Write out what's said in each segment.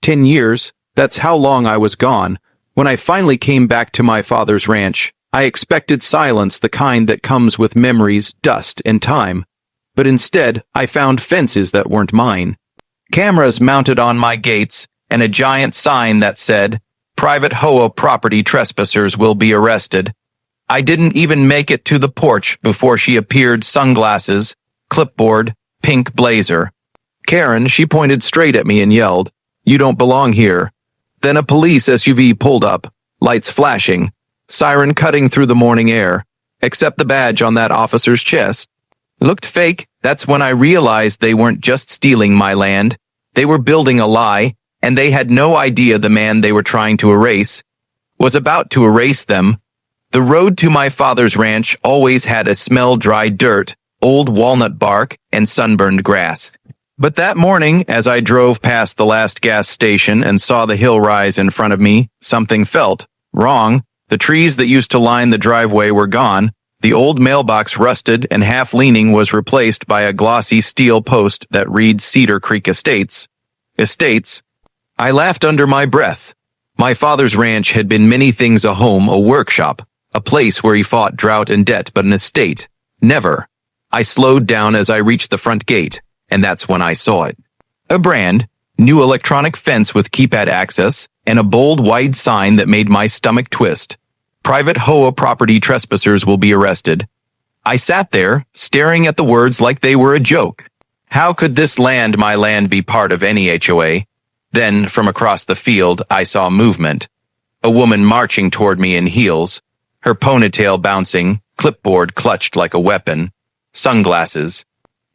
10 years, that's how long I was gone. When I finally came back to my father's ranch, I expected silence, the kind that comes with memories, dust, and time. But instead, I found fences that weren't mine. Cameras mounted on my gates, and a giant sign that said, "Private HOA property trespassers will be arrested." I didn't even make it to the porch before she appeared, sunglasses, clipboard, pink blazer. Karen, she pointed straight at me and yelled, "You don't belong here." Then a police SUV pulled up, lights flashing, siren cutting through the morning air, except the badge on that officer's chest. Looked fake. That's when I realized they weren't just stealing my land. They were building a lie, and they had no idea the man they were trying to erase was about to erase them. The road to my father's ranch always had a smell: dry dirt, old walnut bark, and sunburned grass. But that morning, as I drove past the last gas station and saw the hill rise in front of me, something felt wrong. The trees that used to line the driveway were gone. The old mailbox, rusted and half-leaning, was replaced by a glossy steel post that read Cedar Creek Estates. Estates. I laughed under my breath. My father's ranch had been many things: a home, a workshop, a place where he fought drought and debt, but an estate. Never. I slowed down as I reached the front gate, and that's when I saw it. A brand new electronic fence with keypad access, and a bold white sign that made my stomach twist. Private HOA property trespassers will be arrested. I sat there, staring at the words like they were a joke. How could this land, my land, be part of any HOA? Then, from across the field, I saw movement. A woman marching toward me in heels, her ponytail bouncing, clipboard clutched like a weapon, sunglasses,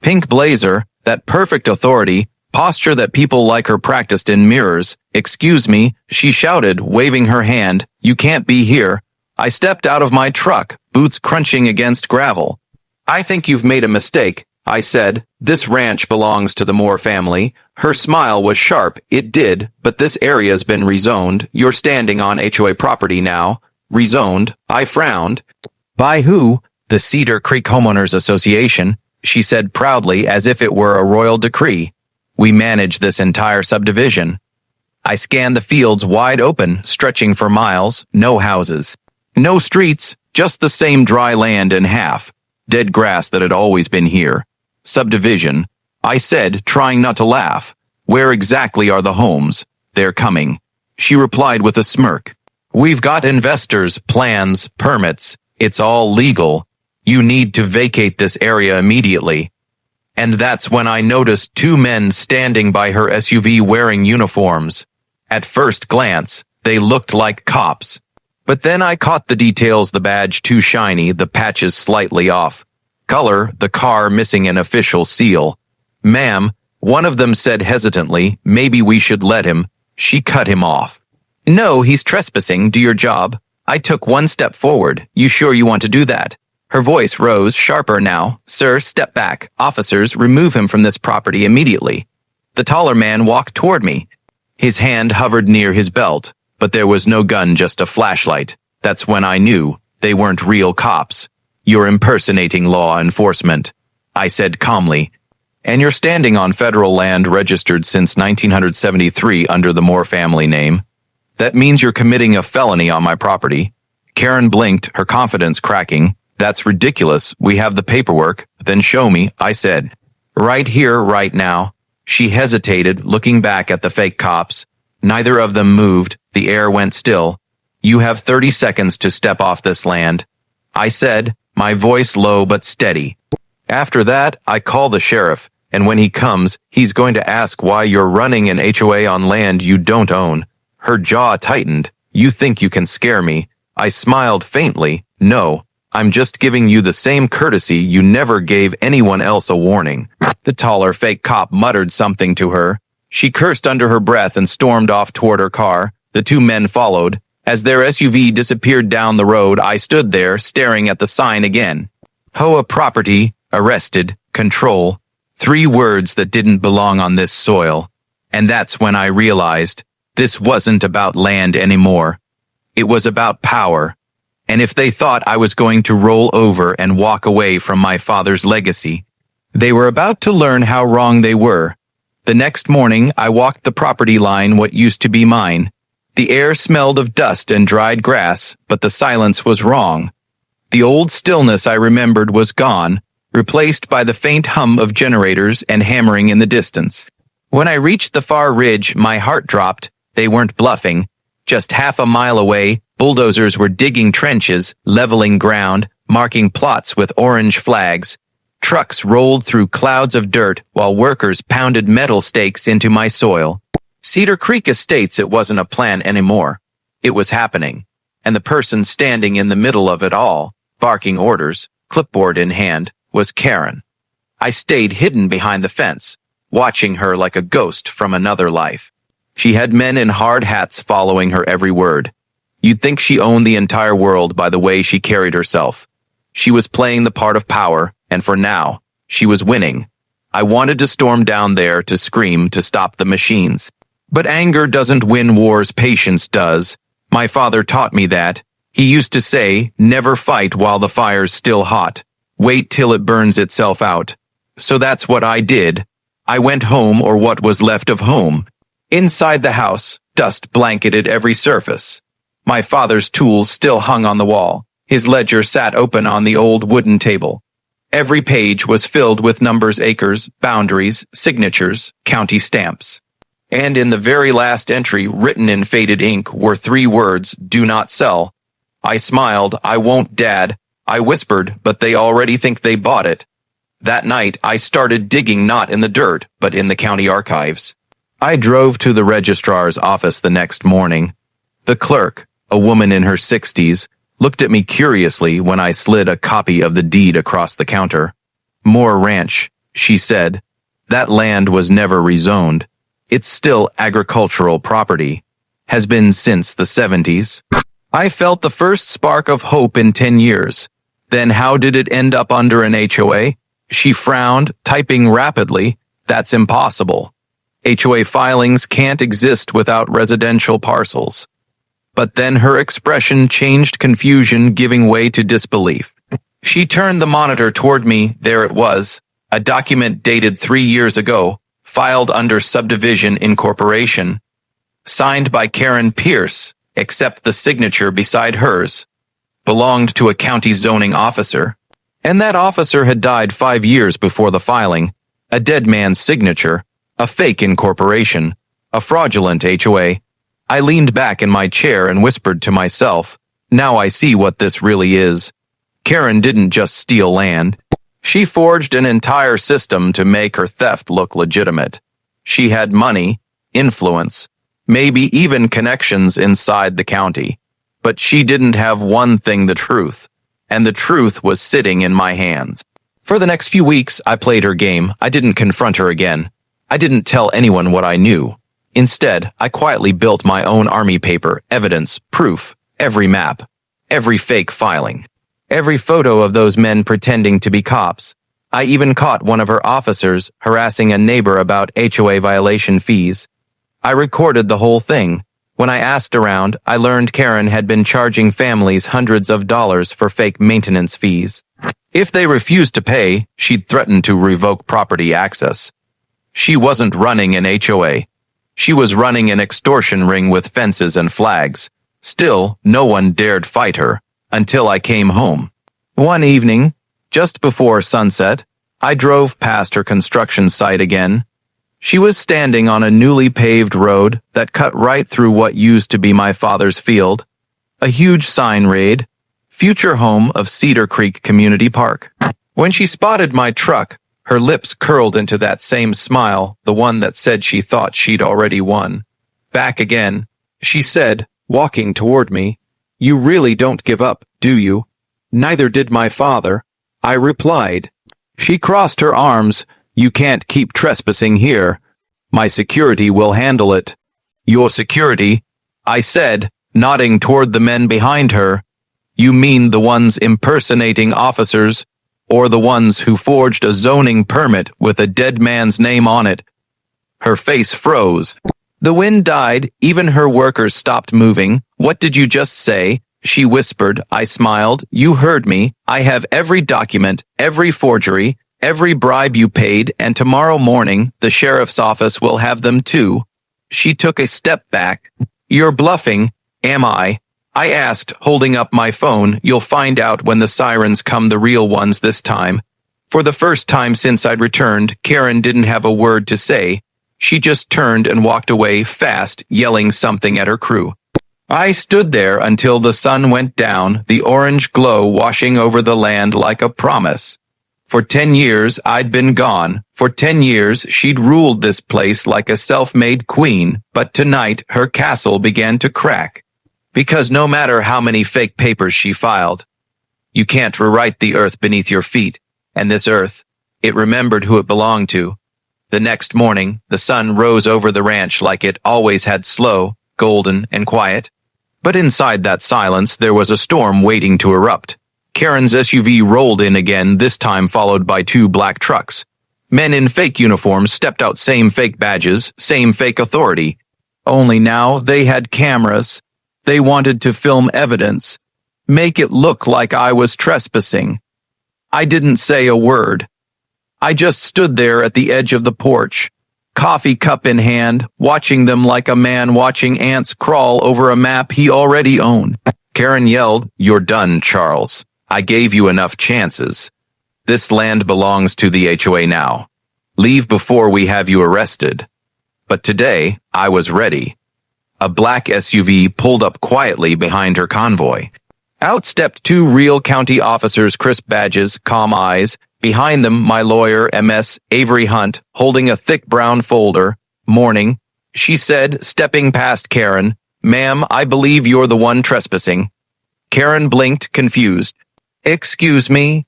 pink blazer, that perfect authority, posture that people like her practiced in mirrors. "Excuse me," she shouted, waving her hand. "You can't be here." I stepped out of my truck, boots crunching against gravel. "I think you've made a mistake," I said. "This ranch belongs to the Moore family." Her smile was sharp. "It did, but this area's been rezoned. You're standing on HOA property now." "Rezoned?" I frowned. "By who?" "The Cedar Creek Homeowners Association," she said proudly, as if it were a royal decree. "We manage this entire subdivision." I scanned the fields wide open, stretching for miles. No houses. No streets, just the same dry land and half dead grass that had always been here. "Subdivision," I said, trying not to laugh. "Where exactly are the homes?" "They're coming," she replied with a smirk. "We've got investors, plans, permits. It's all legal. You need to vacate this area immediately." And that's when I noticed two men standing by her SUV wearing uniforms. At first glance, they looked like cops. But then I caught the details: the badge too shiny, the patches slightly off color, the car missing an official seal. "Ma'am," one of them said hesitantly, "maybe we should let him." She cut him off. "No, he's trespassing. Do your job." I took one step forward. "You sure you want to do that?" Her voice rose, sharper now. "Sir, step back. Officers, remove him from this property immediately." The taller man walked toward me. His hand hovered near his belt, but there was no gun, just a flashlight. That's when I knew they weren't real cops. "You're impersonating law enforcement," I said calmly. "And you're standing on federal land registered since 1973 under the Moore family name. That means you're committing a felony on my property." Karen blinked, her confidence cracking. "That's ridiculous. We have the paperwork." "Then show me," I said. "Right here, right now." She hesitated, looking back at the fake cops. Neither of them moved. The air went still. "You have 30 seconds to step off this land," I said, my voice low but steady. "After that, I call the sheriff, and when he comes, he's going to ask why you're running an HOA on land you don't own." Her jaw tightened. "You think you can scare me?" I smiled faintly. "No, I'm just giving you the same courtesy you never gave anyone else a warning." The taller fake cop muttered something to her. She cursed under her breath and stormed off toward her car. The two men followed. As their SUV disappeared down the road, I stood there, staring at the sign again. HOA property, arrested, control. 3 words that didn't belong on this soil. And that's when I realized this wasn't about land anymore. It was about power. And if they thought I was going to roll over and walk away from my father's legacy, they were about to learn how wrong they were. The next morning, I walked the property line what used to be mine. The air smelled of dust and dried grass, but the silence was wrong. The old stillness I remembered was gone, replaced by the faint hum of generators and hammering in the distance. When I reached the far ridge, my heart dropped. They weren't bluffing. Just half a mile away, bulldozers were digging trenches, leveling ground, marking plots with orange flags. Trucks rolled through clouds of dirt while workers pounded metal stakes into my soil. Cedar Creek Estates, it wasn't a plan anymore. It was happening. And the person standing in the middle of it all, barking orders, clipboard in hand, was Karen. I stayed hidden behind the fence, watching her like a ghost from another life. She had men in hard hats following her every word. You'd think she owned the entire world by the way she carried herself. She was playing the part of power, and for now, she was winning. I wanted to storm down there to scream to stop the machines. But anger doesn't win wars, patience does. My father taught me that. He used to say, never fight while the fire's still hot. Wait till it burns itself out. So that's what I did. I went home, or what was left of home. Inside the house, dust blanketed every surface. My father's tools still hung on the wall. His ledger sat open on the old wooden table. Every page was filled with numbers, acres, boundaries, signatures, county stamps. And in the very last entry, written in faded ink, were 3 words, do not sell. I smiled. I won't, Dad. I whispered, but they already think they bought it. That night, I started digging not in the dirt, but in the county archives. I drove to the registrar's office the next morning. The clerk, a woman in her 60s, looked at me curiously when I slid a copy of the deed across the counter. Moore Ranch, she said. That land was never rezoned. It's still agricultural property. Has been since the 70s. I felt the first spark of hope in 10 years. Then how did it end up under an HOA? She frowned, typing rapidly. That's impossible. HOA filings can't exist without residential parcels. But then her expression changed, confusion giving way to disbelief. She turned the monitor toward me. There it was, a document dated 3 years ago, filed under subdivision incorporation, signed by Karen Pierce, except the signature beside hers, belonged to a county zoning officer. And that officer had died 5 years before the filing, a dead man's signature, a fake incorporation, a fraudulent HOA. I leaned back in my chair and whispered to myself, now I see what this really is. Karen didn't just steal land. She forged an entire system to make her theft look legitimate. She had money, influence, maybe even connections inside the county. But she didn't have one thing, the truth. And the truth was sitting in my hands. For the next few weeks, I played her game. I didn't confront her again. I didn't tell anyone what I knew. Instead, I quietly built my own army paper, evidence, proof, every map, every fake filing, every photo of those men pretending to be cops. I even caught one of her officers harassing a neighbor about HOA violation fees. I recorded the whole thing. When I asked around, I learned Karen had been charging families hundreds of dollars for fake maintenance fees. If they refused to pay, she'd threaten to revoke property access. She wasn't running an HOA. She was running an extortion ring with fences and flags. Still, no one dared fight her, until I came home. One evening, just before sunset, I drove past her construction site again. She was standing on a newly paved road that cut right through what used to be my father's field. A huge sign read, Future Home of Cedar Creek Community Park. When she spotted my truck, her lips curled into that same smile, the one that said she thought she'd already won. Back again, she said, walking toward me, You really don't give up, do you? Neither did my father, I replied. She crossed her arms. You can't keep trespassing here. My security will handle it. Your security? I said, nodding toward the men behind her. You mean the ones impersonating officers, or the ones who forged a zoning permit with a dead man's name on it? Her face froze. The wind died. Even her workers stopped moving. What did you just say? She whispered. I smiled. You heard me. I have every document, every forgery, every bribe you paid, and tomorrow morning the sheriff's office will have them too. She took a step back. You're bluffing, am I? I asked, holding up my phone. You'll find out when the sirens come, the real ones this time. For the first time since I'd returned, Karen didn't have a word to say. She just turned and walked away fast, yelling something at her crew. I stood there until the sun went down, the orange glow washing over the land like a promise. For 10 years I'd been gone. For 10 years she'd ruled this place like a self-made queen, but tonight her castle began to crack. Because no matter how many fake papers she filed, you can't rewrite the earth beneath your feet, and this earth, it remembered who it belonged to. The next morning, the sun rose over the ranch like it always had, slow, golden, and quiet. But inside that silence there was a storm waiting to erupt. Karen's SUV rolled in again, this time followed by 2 black trucks. Men in fake uniforms stepped out, same fake badges, same fake authority. Only now they had cameras. They wanted to film evidence, make it look like I was trespassing. I didn't say a word. I just stood there at the edge of the porch, coffee cup in hand, watching them like a man watching ants crawl over a map he already owned. Karen yelled, "You're done, Charles. I gave you enough chances. This land belongs to the HOA now. Leave before we have you arrested." But today, I was ready. A black SUV pulled up quietly behind her convoy. Out stepped 2 real county officers, crisp badges, calm eyes. Behind them, my lawyer, MS Avery Hunt, holding a thick brown folder. "Morning," she said, stepping past Karen. "Ma'am, I believe you're the one trespassing." Karen blinked, confused. "Excuse me?"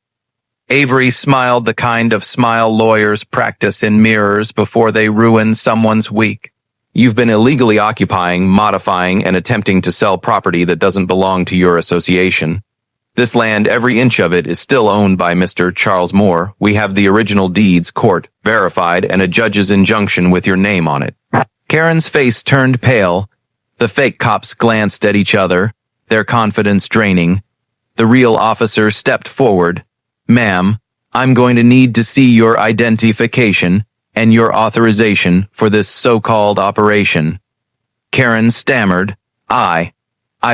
Avery smiled, the kind of smile lawyers practice in mirrors before they ruin someone's week. "You've been illegally occupying, modifying, and attempting to sell property that doesn't belong to your association. This land, every inch of it, is still owned by Mr. Charles Moore. We have the original deeds, court, verified, and a judge's injunction with your name on it." Karen's face turned pale. The fake cops glanced at each other, their confidence draining. The real officer stepped forward. "Ma'am, I'm going to need to see your identification and your authorization for this so-called operation." Karen stammered, I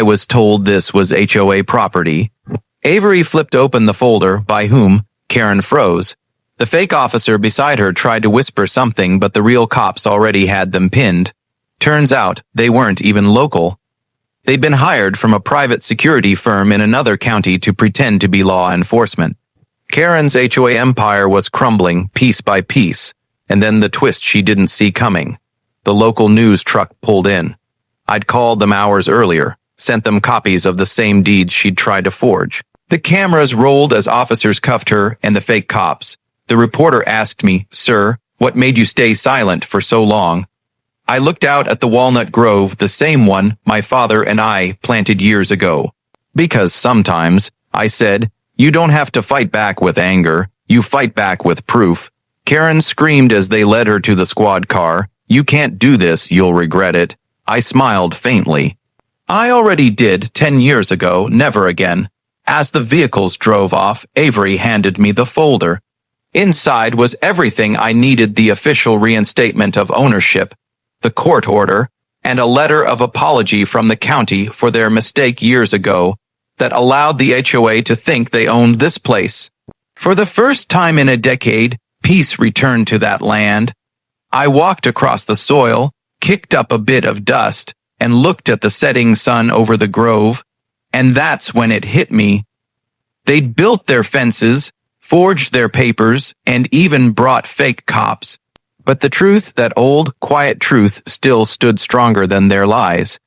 was told this was HOA property." Avery flipped open the folder. "By whom?" Karen froze. The fake officer beside her tried to whisper something, but the real cops already had them pinned. Turns out they weren't even local. They'd been hired from a private security firm in another county to pretend to be law enforcement. Karen's HOA empire was crumbling piece by piece, and then the twist she didn't see coming. The local news truck pulled in. I'd called them hours earlier, sent them copies of the same deeds she'd tried to forge. The cameras rolled as officers cuffed her and the fake cops. The reporter asked me, "Sir, what made you stay silent for so long?" I looked out at the walnut grove, the same one my father and I planted years ago. "Because sometimes," I said, "you don't have to fight back with anger, you fight back with proof." Karen screamed as they led her to the squad car. "You can't do this, you'll regret it." I smiled faintly. I already did 10 years ago, never again. As the vehicles drove off, Avery handed me the folder. Inside was everything I needed: the official reinstatement of ownership, the court order, and a letter of apology from the county for their mistake years ago that allowed the HOA to think they owned this place. For the first time in a decade, peace returned to that land. I walked across the soil, kicked up a bit of dust, and looked at the setting sun over the grove, and that's when it hit me. They'd built their fences, forged their papers, and even brought fake cops. But the truth, that old, quiet truth, still stood stronger than their lies.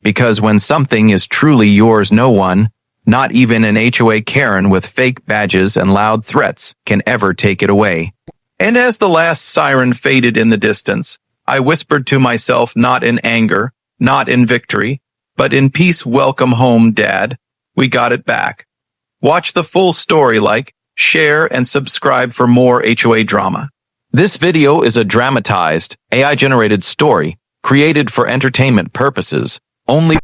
Because when something is truly yours, no one, not even an HOA Karen with fake badges and loud threats, can ever take it away. And as the last siren faded in the distance, I whispered to myself, not in anger, not in victory, but in peace, "Welcome home, Dad. We got it back." Watch the full story, like, share, and subscribe for more HOA drama. This video is a dramatized, AI-generated story created for entertainment purposes only.